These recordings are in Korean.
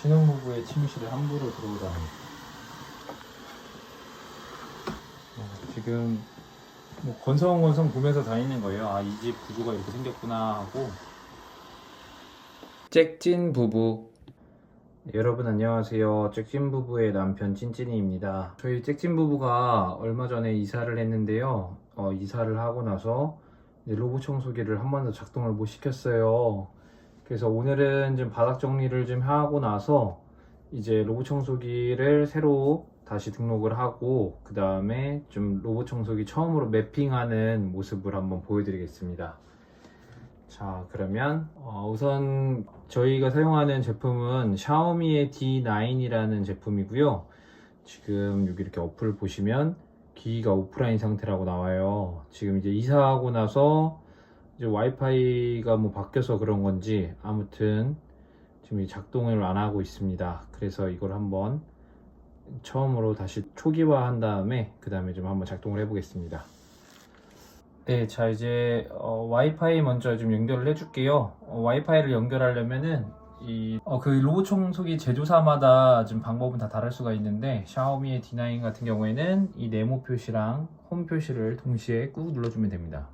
신혼부부의 침실에 함부로 들어오다니. 지금 뭐 건성건성 보면서 다니는 거예요. 아, 이 집 구조가 이렇게 생겼구나 하고. 잭찐 부부. 여러분 안녕하세요. 잭찐 부부의 남편 찐찐이입니다. 저희 잭찐 부부가 얼마 전에 이사를 했는데요. 이사를 하고 나서 이제 로봇 청소기를 한 번도 작동을 못 시켰어요. 그래서 오늘은 좀 바닥 정리를 좀 하고 나서 이제 로봇 청소기를 새로 다시 등록을 하고 그 다음에 좀 로봇 청소기 처음으로 매핑하는 모습을 한번 보여드리겠습니다. 자, 그러면 우선 저희가 사용하는 제품은 샤오미의 D9이라는 제품이고요. 지금 여기 이렇게 어플 보시면 기기가 오프라인 상태라고 나와요. 지금 이제 이사하고 나서 이제 와이파이가 뭐 바뀌어서 그런 건지 아무튼 지금 작동을 안 하고 있습니다. 그래서 이걸 한번 처음으로 다시 초기화 한 다음에 그 다음에 좀 한번 작동을 해 보겠습니다. 네, 자 이제 와이파이 먼저 좀 연결을 해줄게요. 와이파이를 연결하려면은 그 로봇 청소기 제조사마다 좀 방법은 다 다를 수가 있는데 샤오미의 D9 같은 경우에는 이 네모 표시랑 홈 표시를 동시에 꾹 눌러주면 됩니다.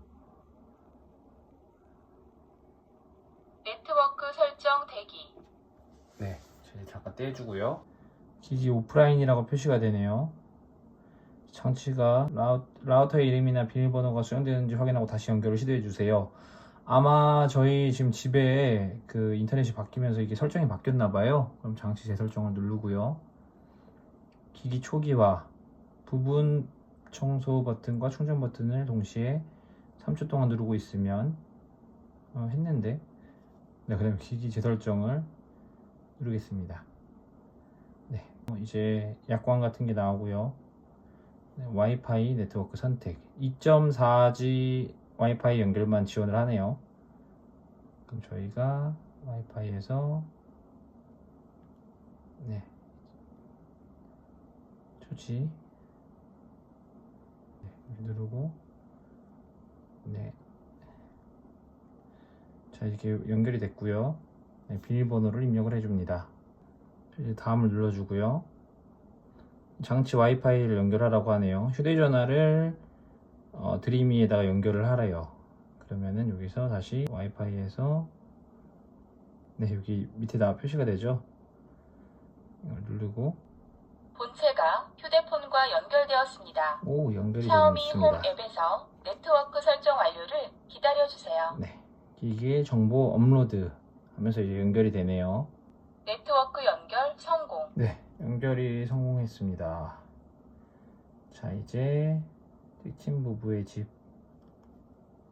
네트워크 설정 대기. 네, 이제 잠깐 떼주고요. 기기 오프라인이라고 표시가 되네요. 장치가 라우터의 이름이나 비밀번호가 수정되는지 확인하고 다시 연결을 시도해 주세요. 아마 저희 지금 집에 그 인터넷이 바뀌면서 이게 설정이 바뀌었나 봐요. 그럼 장치 재설정을 누르고요. 기기 초기화, 부분 청소 버튼과 충전 버튼을 동시에 3초 동안 누르고 있으면 했는데 네, 그다음에 기기 재설정을 누르겠습니다. 네, 이제 약관 같은 게 나오고요. 네, 와이파이 네트워크 선택 2.4G 와이파이 연결만 지원을 하네요. 그럼 저희가 와이파이에서 네, 초지 네, 누르고 네, 자 이렇게 연결이 됐고요. 네, 비밀번호를 입력을 해줍니다. 이제 다음을 눌러주고요. 장치 와이파이를 연결하라고 하네요. 휴대전화를 드리미에다가 연결을 하래요. 그러면은 여기서 다시 와이파이에서 네, 여기 밑에다 표시가 되죠. 이걸 누르고 본체가 휴대폰과 연결되었습니다. 오, 연결이 샤오미 되었습니다. 홈 앱에서 네트워크 설정 완료를 기다려주세요. 네, 기기에 정보 업로드 하면서 이제 연결이 되네요. 네트워크 연결 성공. 네, 연결이 성공했습니다. 자, 이제 틱친 부부의 집.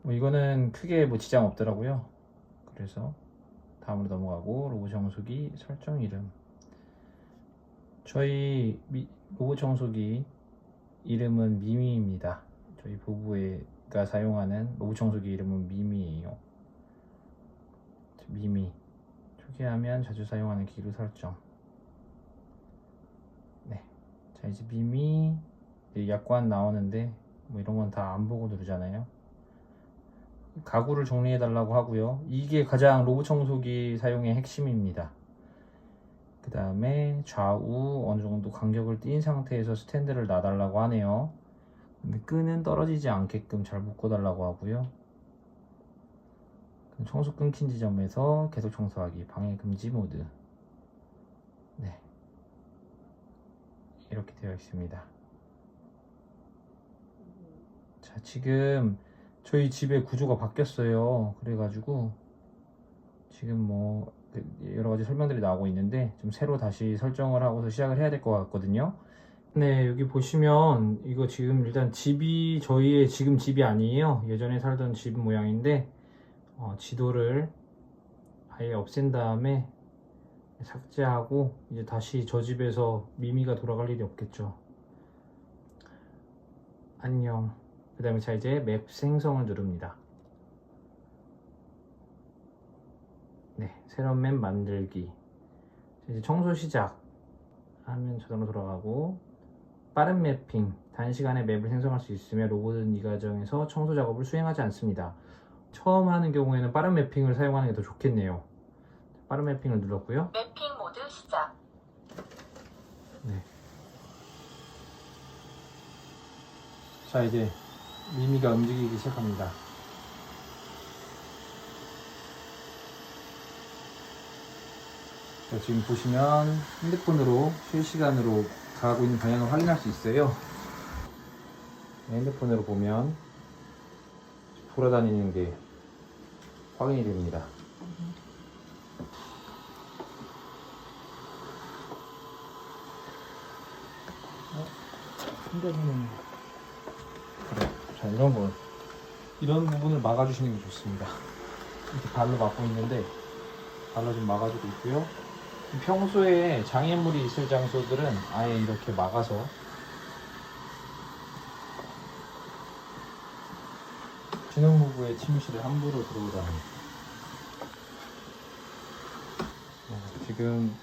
이거는 크게 뭐 지장 없더라고요. 그래서 다음으로 넘어가고 로봇 청소기 설정 이름. 저희 로봇 청소기 이름은 미미입니다. 저희 부부가 사용하는 로봇 청소기 이름은 미미예요. 미미. 초기화하면 자주 사용하는 기기로 설정. 네. 자, 이제 미미 약관 나오는데 뭐 이런 건 다 안 보고 누르잖아요. 가구를 정리해 달라고 하고요. 이게 가장 로봇 청소기 사용의 핵심입니다. 그 다음에 좌우 어느 정도 간격을 띈 상태에서 스탠드를 놔달라고 하네요. 근데 끈은 떨어지지 않게끔 잘 묶어 달라고 하고요. 청소 끊긴 지점에서 계속 청소하기, 방해 금지 모드. 네, 이렇게 되어 있습니다. 자, 지금 저희 집의 구조가 바뀌었어요. 그래가지고 지금 뭐 여러 가지 설명들이 나오고 있는데 좀 새로 다시 설정을 하고서 시작을 해야 될 것 같거든요. 네, 여기 보시면 이거 지금 일단 집이 저희의 지금 집이 아니에요. 예전에 살던 집 모양인데 지도를 아예 없앤 다음에 삭제하고 이제 다시 저 집에서 미미가 돌아갈 일이 없겠죠. 안녕. 그 다음에 자 이제 맵 생성을 누릅니다. 네, 새로운 맵 만들기. 이제 청소 시작 하면 자동으로 돌아가고 빠른 매핑. 단시간에 맵을 생성할 수 있으며 로봇은 이 과정에서 청소 작업을 수행하지 않습니다. 처음 하는 경우에는 빠른 매핑을 사용하는 게 더 좋겠네요. 빠른 매핑을 눌렀고요. 매핑 모드 시작. 자, 이제 미미가 움직이기 시작합니다. 자, 지금 보시면 핸드폰으로 실시간으로 가고 있는 방향을 확인할 수 있어요. 핸드폰으로 보면 돌아다니는 게 확인이 됩니다. 흔들리는 그래. 자, 이런 부분을 막아주시는 게 좋습니다. 이렇게 발로 막고 있는데 발로 좀 막아주고 있고요. 평소에 장애물이 있을 장소들은 아예 이렇게 막아서 신혼부부의 침실에 함부로 들어오다니. 지금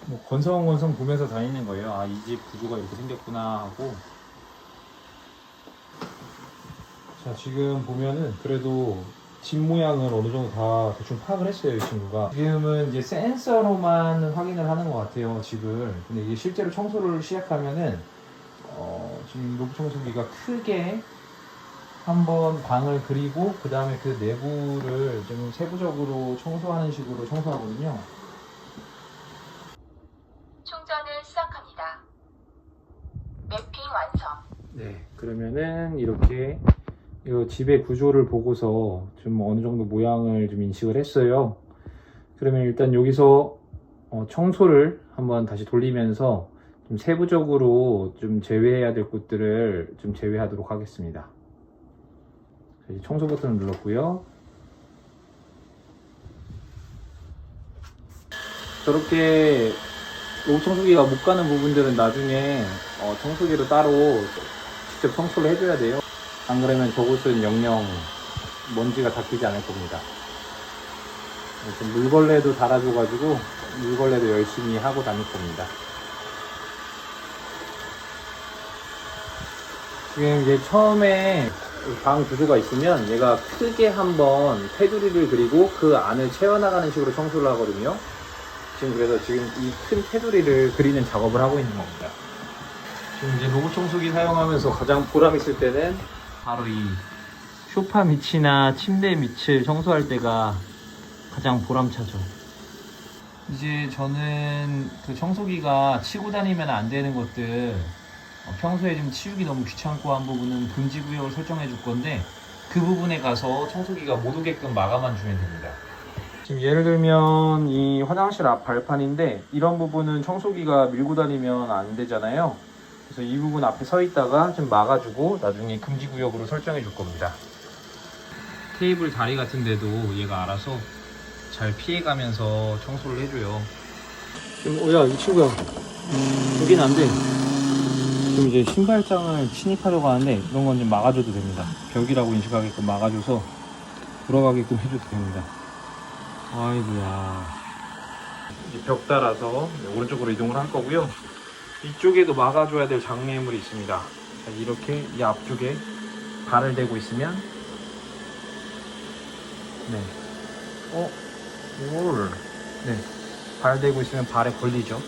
뭐 건성건성 보면서 다니는 거예요. 아, 이 집 구조가 이렇게 생겼구나 하고. 자, 지금 보면은 그래도 집 모양을 어느 정도 다 대충 파악을 했어요, 이 친구가. 지금은 이제 센서로만 확인을 하는 것 같아요, 집을. 근데 이게 실제로 청소를 시작하면은 지금 로봇 청소기가 크게 한번 방을 그리고 그 다음에 그 내부를 좀 세부적으로 청소하는 식으로 청소하거든요. 충전을 시작합니다. 매핑 완성. 네, 그러면은 이렇게 이 집의 구조를 보고서 좀 어느 정도 모양을 좀 인식을 했어요. 그러면 일단 여기서 청소를 한번 다시 돌리면서 좀 세부적으로 좀 제외해야 될 곳들을 좀 제외하도록 하겠습니다. 이제 청소 버튼을 눌렀고요. 저렇게 로봇 청소기가 못 가는 부분들은 나중에 청소기로 따로 직접 청소를 해줘야 돼요. 안 그러면 저곳은 영영 먼지가 닦이지 않을 겁니다. 물걸레도 달아줘가지고 물걸레도 열심히 하고 다닐 겁니다. 지금 이제 처음에 방 구조가 있으면 얘가 크게 한번 테두리를 그리고 그 안을 채워나가는 식으로 청소를 하거든요. 그래서 지금 이 큰 테두리를 그리는 작업을 하고 있는 겁니다. 지금 이제 로봇 청소기 사용하면서 가장 보람 있을 때는 바로 이 소파 밑이나 침대 밑을 청소할 때가 가장 보람차죠. 이제 저는 그 청소기가 치고 다니면 안 되는 것들, 평소에 좀 치우기 너무 귀찮고 한 부분은 금지 구역을 설정해 줄 건데 그 부분에 가서 청소기가 못 오게끔 막아만 주면 됩니다. 지금 예를 들면 이 화장실 앞 발판인데 이런 부분은 청소기가 밀고 다니면 안 되잖아요. 그래서 이 부분 앞에 서 있다가 좀 막아주고 나중에 금지 구역으로 설정해 줄 겁니다. 테이블 다리 같은 데도 얘가 알아서 잘 피해가면서 청소를 해줘요. 지금 야, 이 친구야, 여긴 안 돼. 지금 이제 신발장을 침입하려고 하는데 이런 건 좀 막아줘도 됩니다. 벽이라고 인식하게끔 막아줘서 돌아가게끔 해줘도 됩니다. 아이고야. 이제 벽 따라서 오른쪽으로 이동을 할 거고요. 이쪽에도 막아줘야 될 장애물이 있습니다. 자, 이렇게 이 앞쪽에 발을 대고 있으면 네. 네. 발 대고 있으면 발에 걸리죠.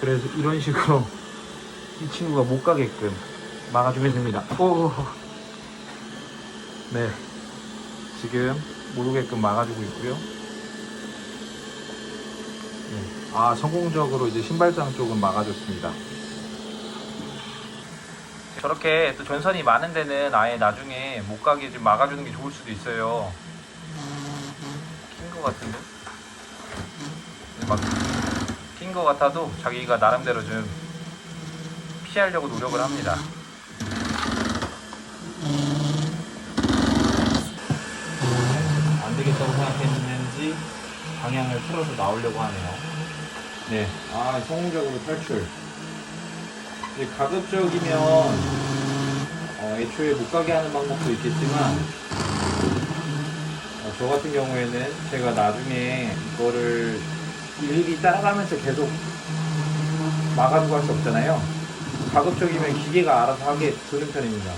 그래서 이런 식으로 이 친구가 못 가게끔 막아주면 됩니다. 네. 지금 못 오게끔 막아주고 있고요. 네. 아, 성공적으로 이제 신발장 쪽은 막아줬습니다. 저렇게 또 전선이 많은 데는 아예 나중에 못 가게 좀 막아주는 게 좋을 수도 있어요. 낀 것 같은데? 막 낀 것 같아도 자기가 나름대로 좀 피하려고 노력을 합니다. 안 되겠다고 생각했는지 방향을 틀어서 나오려고 하네요. 네, 아, 성공적으로 탈출. 이제 가급적이면 애초에 못 가게 하는 방법도 있겠지만 저 같은 경우에는 제가 나중에 이거를 일일이 따라가면서 계속 막아주고 할 수 없잖아요. 가급적이면 기계가 알아서 하게 두는 편입니다.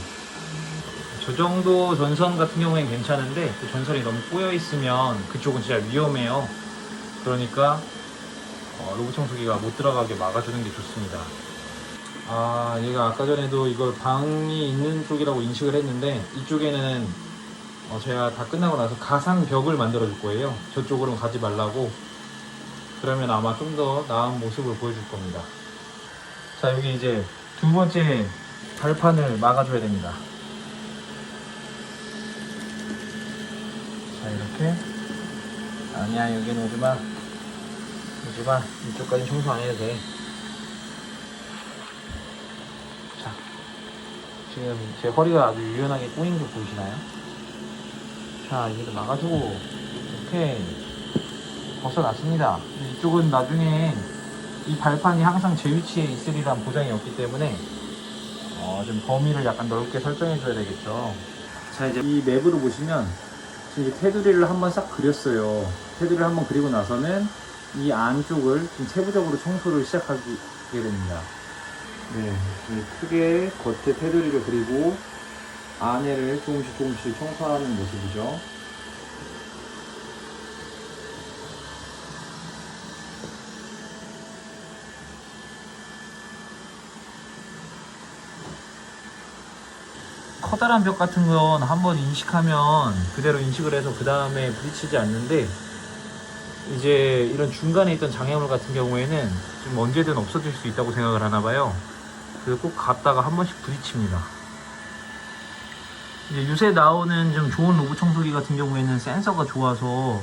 저 정도 전선 같은 경우엔 괜찮은데 그 전선이 너무 꼬여 있으면 그쪽은 진짜 위험해요. 그러니까 로봇 청소기가 못 들어가게 막아주는 게 좋습니다. 아, 얘가 아까 전에도 이걸 방이 있는 쪽이라고 인식을 했는데 이쪽에는 제가 다 끝나고 나서 가상 벽을 만들어 줄 거예요. 저쪽으로는 가지 말라고. 그러면 아마 좀 더 나은 모습을 보여줄 겁니다. 자, 여기 이제 두 번째 발판을 막아줘야 됩니다. 자, 이렇게. 아니야, 여기는 오지 마. 오지 마. 이쪽까지 청소 안 해도 돼. 자, 지금 제 허리가 아주 유연하게 꼬인 거 보이시나요? 자, 이것도 막아주고, 이렇게 벗어났습니다. 이쪽은 나중에 이 발판이 항상 제 위치에 있으리란 보장이 없기 때문에 좀 범위를 약간 넓게 설정해 줘야 되겠죠. 자, 이제 이 맵으로 보시면 지금 이제 테두리를 한번 싹 그렸어요. 테두리를 한번 그리고 나서는 이 안쪽을 좀 세부적으로 청소를 시작하게 됩니다. 네, 크게 겉에 테두리를 그리고 안에를 조금씩 청소하는 모습이죠. 커다란 벽 같은 건 한번 인식하면 그대로 인식을 해서 그 다음에 부딪히지 않는데, 이제 이런 중간에 있던 장애물 같은 경우에는 좀 언제든 없어질 수 있다고 생각을 하나 봐요. 그래서 꼭 갔다가 한 번씩 부딪힙니다. 이제 요새 나오는 좀 좋은 로봇 청소기 같은 경우에는 센서가 좋아서 뭐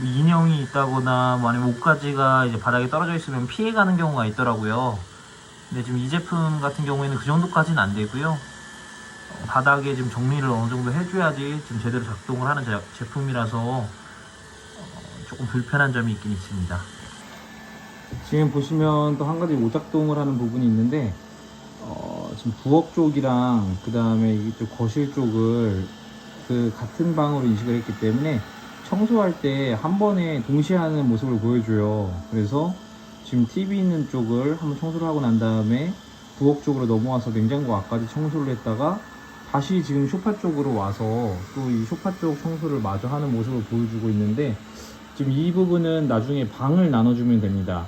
인형이 있다거나 뭐 아니면 옷가지가 이제 바닥에 떨어져 있으면 피해가는 경우가 있더라고요. 근데 지금 이 제품 같은 경우에는 그 정도까지는 안 되고요. 바닥에 좀 정리를 어느 정도 해줘야지 좀 제대로 작동을 하는 제품이라서 조금 불편한 점이 있긴 있습니다. 지금 보시면 또 한 가지 오작동을 하는 부분이 있는데, 지금 부엌 쪽이랑 그 다음에 이쪽 거실 쪽을 그 같은 방으로 인식을 했기 때문에 청소할 때 한 번에 동시에 하는 모습을 보여줘요. 그래서 지금 TV 있는 쪽을 한번 청소를 하고 난 다음에 부엌 쪽으로 넘어와서 냉장고 앞까지 청소를 했다가 다시 지금 소파 쪽으로 와서 또 이 소파 쪽 청소를 마저 하는 모습을 보여주고 있는데, 지금 이 부분은 나중에 방을 나눠주면 됩니다.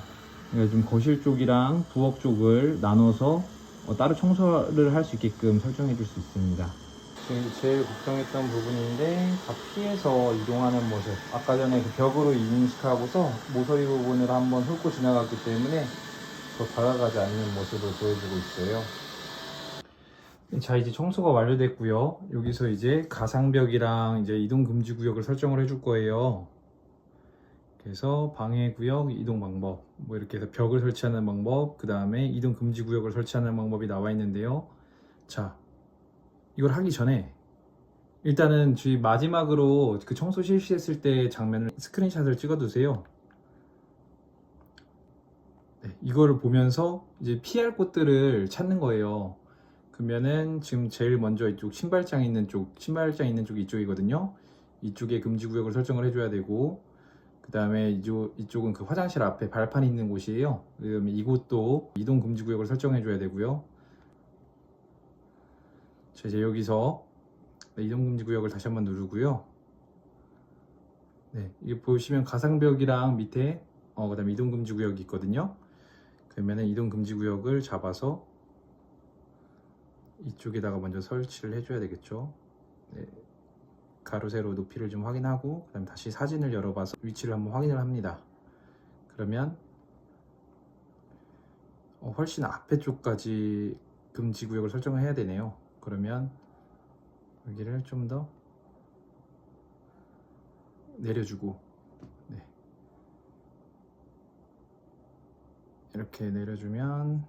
그러니까 좀 거실 쪽이랑 부엌 쪽을 나눠서 따로 청소를 할 수 있게끔 설정해 줄 수 있습니다. 지금 제일 걱정했던 부분인데 다 피해서 이동하는 모습, 아까 전에 그 벽으로 인식하고서 모서리 부분을 한번 훑고 지나갔기 때문에 더 다가가지 않는 모습을 보여주고 있어요. 자, 이제 청소가 완료됐고요. 여기서 이제 가상벽이랑 이제 이동 금지 구역을 설정을 해줄 거예요. 그래서 방해 구역, 이동 방법, 뭐 이렇게 해서 벽을 설치하는 방법, 그 다음에 이동 금지 구역을 설치하는 방법이 나와 있는데요. 자, 이걸 하기 전에 일단은 저희 마지막으로 그 청소 실시했을 때 장면을 스크린샷을 찍어 두세요. 네, 이거를 보면서 이제 피할 곳들을 찾는 거예요. 그러면은 지금 제일 먼저 이쪽 신발장 있는 쪽이 이쪽이거든요. 이쪽에 금지 구역을 설정을 해줘야 되고, 그 다음에 이쪽은 그 화장실 앞에 발판이 있는 곳이에요. 그러면 이곳도 이동 금지 구역을 설정해 줘야 되고요. 자, 이제 여기서 이동 금지 구역을 다시 한번 누르고요. 네, 이게 보시면 가상벽이랑 밑에 그다음에 이동 금지 구역이 있거든요. 그러면은 이동 금지 구역을 잡아서 이쪽에다가 먼저 설치를 해줘야 되겠죠. 네, 가로 세로 높이를 좀 확인하고 그다음 다시 사진을 열어봐서 위치를 한번 확인을 합니다. 그러면 훨씬 앞에 쪽까지 금지 구역을 설정을 해야 되네요. 그러면 여기를 좀 더 내려주고, 네, 이렇게 내려주면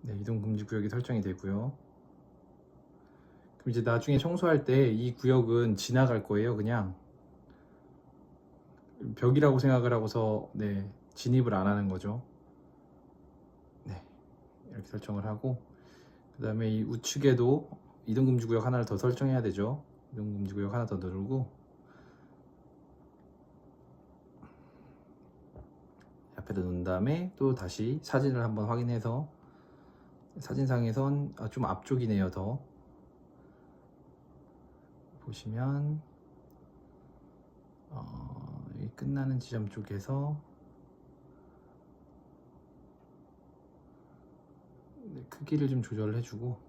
네, 이동 금지 구역이 설정이 되고요. 그럼 이제 나중에 청소할 때 이 구역은 지나갈 거예요. 그냥 벽이라고 생각을 하고서 네, 진입을 안 하는 거죠. 네, 이렇게 설정을 하고, 그 다음에 이 우측에도 이동금지 구역 하나를 더 설정해야 되죠. 이동금지 구역 하나 더 누르고 앞에다 놓은 다음에 또 다시 사진을 한번 확인해서, 사진상에선 좀 앞쪽이네요. 더 보시면 이 끝나는 지점 쪽에서 크기를 좀 조절을 해주고,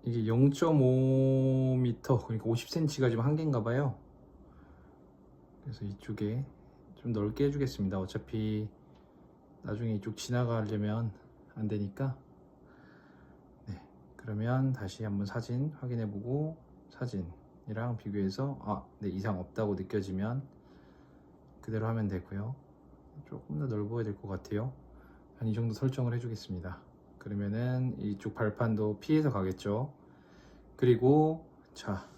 이게 0.5m, 그러니까 50cm가 지금 한계인가 봐요. 그래서 이쪽에 좀 넓게 해주겠습니다. 어차피 나중에 이쪽 지나가려면 안 되니까. 네, 그러면 다시 한번 사진 확인해보고, 사진이랑 비교해서 네, 이상 없다고 느껴지면 그대로 하면 되고요. 조금 더 넓어야 될 것 같아요. 한 이 정도 설정을 해주겠습니다. 그러면은 이쪽 발판도 피해서 가겠죠. 그리고 자,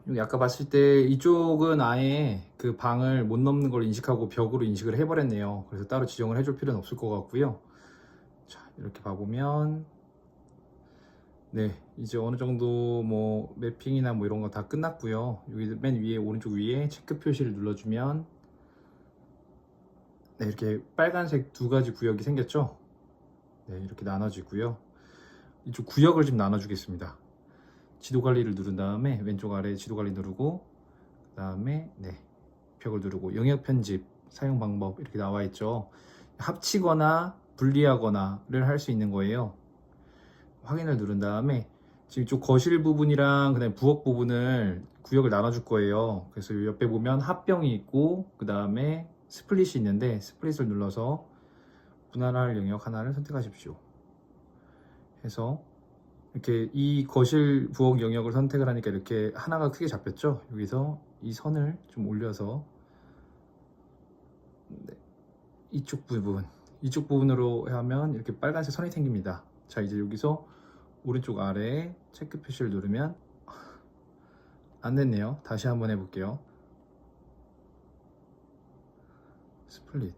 여기 아까 봤을 때 이쪽은 아예 그 방을 못 넘는 걸 인식하고 벽으로 인식을 해버렸네요. 그래서 따로 지정을 해줄 필요는 없을 것 같고요. 자, 이렇게 봐보면 네, 이제 어느 정도 뭐 매핑이나 뭐 이런 거 다 끝났고요. 여기 맨 위에, 오른쪽 위에 체크 표시를 눌러주면 네, 이렇게 빨간색 두 가지 구역이 생겼죠. 네, 이렇게 나눠지고요. 이쪽 구역을 좀 나눠주겠습니다. 지도 관리를 누른 다음에 왼쪽 아래 지도 관리 누르고, 그 다음에 네, 벽을 누르고 영역 편집 사용 방법 이렇게 나와 있죠. 합치거나 분리하거나를 할 수 있는 거예요. 확인을 누른 다음에 지금 이쪽 거실 부분이랑 그다음에 부엌 부분을 구역을 나눠줄 거예요. 그래서 이 옆에 보면 합병이 있고 그 다음에 스플릿이 있는데, 스플릿을 눌러서 분할할 영역 하나를 선택하십시오. 해서 이렇게 이 거실 부엌 영역을 선택을 하니까 이렇게 하나가 크게 잡혔죠. 여기서 이 선을 좀 올려서 네, 이쪽 부분으로 하면 이렇게 빨간색 선이 생깁니다. 자, 이제 여기서 오른쪽 아래에 체크 표시를 누르면 안 됐네요. 다시 한번 해볼게요. 스플릿.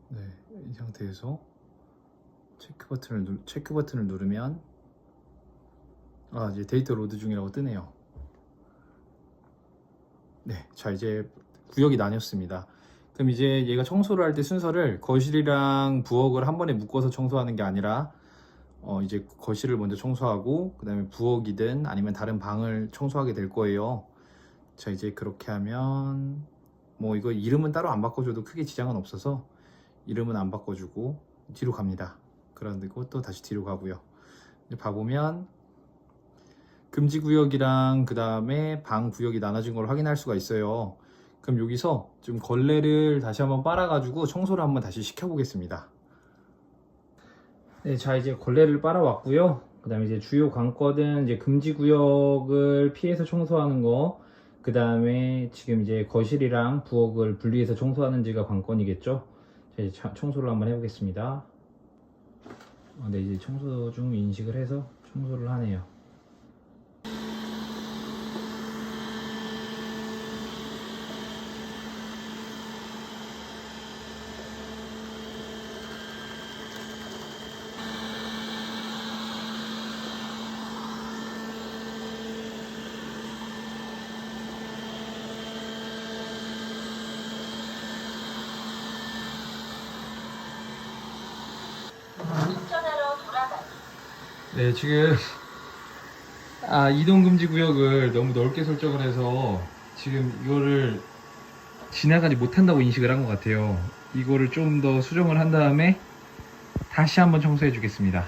네, 이 상태에서 체크 버튼을 누르면 이제 데이터 로드 중이라고 뜨네요. 네, 자, 이제 구역이 나뉘었습니다. 그럼 이제 얘가 청소를 할 때 순서를 거실이랑 부엌을 한 번에 묶어서 청소하는 게 아니라 이제 거실을 먼저 청소하고 그 다음에 부엌이든 아니면 다른 방을 청소하게 될 거예요. 자, 이제 그렇게 하면 뭐 이거 이름은 따로 안 바꿔줘도 크게 지장은 없어서 이름은 안 바꿔주고 뒤로 갑니다. 그리고 또 다시 뒤로 가고요. 이제 봐보면 금지 구역이랑 그 다음에 방 구역이 나눠진 걸 확인할 수가 있어요. 그럼 여기서 좀 걸레를 다시 한번 빨아가지고 청소를 한번 다시 시켜보겠습니다. 네, 자, 이제 걸레를 빨아왔고요. 그 다음에 이제 주요 관건은 이제 금지 구역을 피해서 청소하는 거, 그 다음에 지금 이제 거실이랑 부엌을 분리해서 청소하는지가 관건이겠죠. 자, 이제 청소를 한번 해보겠습니다. 네, 이제 청소 중 인식을 해서 청소를 하네요. 전화로 돌아가기. 네, 지금 이동 금지 구역을 너무 넓게 설정을 해서 지금 이거를 지나가지 못한다고 인식을 한 것 같아요. 이거를 좀 더 수정을 한 다음에 다시 한번 청소해 주겠습니다.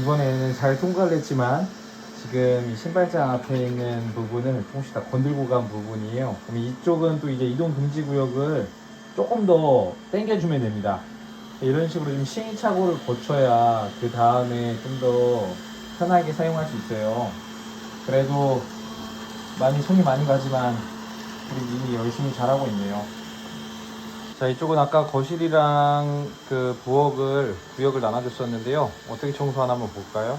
이번에는 잘 통과를 했지만 지금 이 신발장 앞에 있는 부분을 조금씩 다 건들고 간 부분이에요. 그럼 이쪽은 또 이제 이동 금지 구역을 조금 더 당겨주면 됩니다. 이런 식으로 좀 시행착오를 거쳐야 그 다음에 좀 더 편하게 사용할 수 있어요. 그래도 손이 많이 가지만 우리 이미 열심히 잘하고 있네요. 자, 이쪽은 아까 거실이랑 그 부엌을 구역을 나눠줬었는데요. 어떻게 청소하나 한번 볼까요?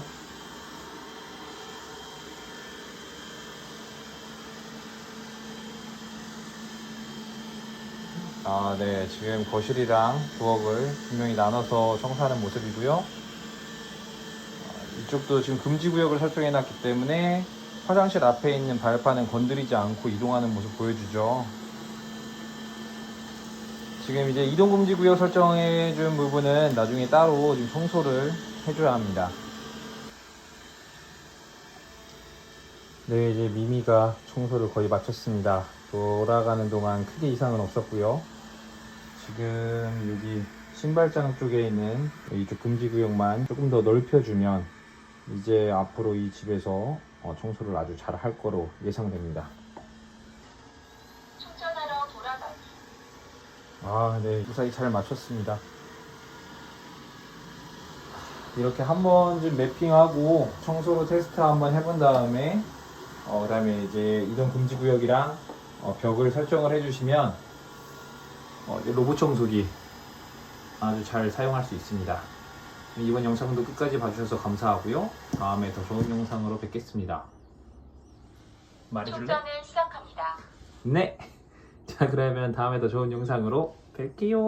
아, 네. 지금 거실이랑 부엌을 분명히 나눠서 청소하는 모습이고요. 이쪽도 지금 금지 구역을 설정해 놨기 때문에 화장실 앞에 있는 발판은 건드리지 않고 이동하는 모습 보여주죠. 지금 이제 이동 금지 구역 설정해 준 부분은 나중에 따로 지금 청소를 해줘야 합니다. 네, 이제 미미가 청소를 거의 마쳤습니다. 돌아가는 동안 크게 이상은 없었고요. 지금 여기 신발장 쪽에 있는 이쪽 금지 구역만 조금 더 넓혀주면 이제 앞으로 이 집에서 청소를 아주 잘 할 거로 예상됩니다. 충전하러 돌아가기. 아, 네. 무사히 잘 마쳤습니다. 이렇게 한 번쯤 매핑하고 청소로 테스트 한번 해본 다음에 그다음에 이제 이동 금지 구역이랑 벽을 설정을 해주시면 이 로봇 청소기 아주 잘 사용할 수 있습니다. 이번 영상도 끝까지 봐주셔서 감사하고요. 다음에 더 좋은 영상으로 뵙겠습니다. 말해줄래? 충전을 시작합니다. 네. 자, 그러면 다음에 더 좋은 영상으로 뵐게요.